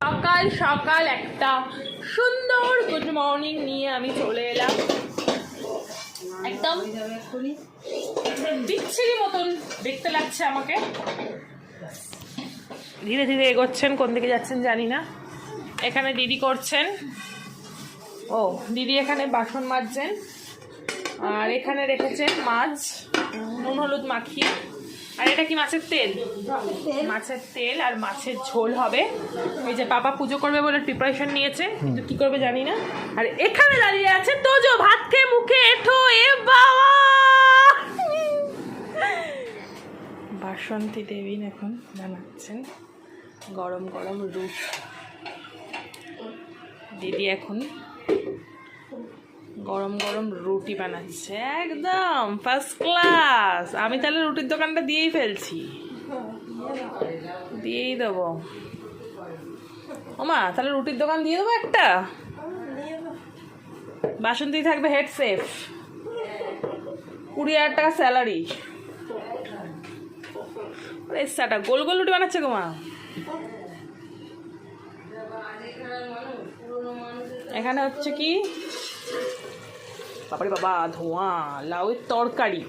সকাল সকাল একটা সুন্দর গুড মর্নিং নিয়ে আমি চলে এলাম। একদম বিচ্ছিরি মতন দেখতে লাগছে আমাকে। ধীরে ধীরে এগোচ্ছেন, কোন দিকে যাচ্ছেন জানি না। এখানে দিদি করছেন, ও দিদি এখানে বাসন মাজছেন, আর এখানে রেখেছেন মাছ নুন হলুদ মাখিয়ে। আর এটা কি মাছের তেল? মাছের তেল আর মাছের ঝোল হবে। এই যে পাপা পুজো করবে বলে প্রিপারেশন নিয়েছে, কিন্তু কি করবে জানি না। আর এখানে দাঁড়িয়ে আছে তোজো, ভাত খেয়ে মুখে এঠো। এ বাবা, বাসন্তী দেবী এখন বানাচ্ছেন গরম গরম রুটি। দিদি এখন গরম গরম রুটি বানাচ্ছে, একদম ফার্স্ট ক্লাস। আমি তাহলে রুটির দোকানটা দিয়েই ফেলছি, দিয়েই দেবো। ওমা, তাহলে রুটির দোকান দিয়ে দেবো একটা। বাসন্তী থাকবে হেড সেফ, 20,000 টাকা স্যালারি। এসাটা গোল গোল রুটি বানাচ্ছে গো মা। এখানে হচ্ছে কি বাবারে বাবা, ধোঁয়া, লাউয়ের তরকারি।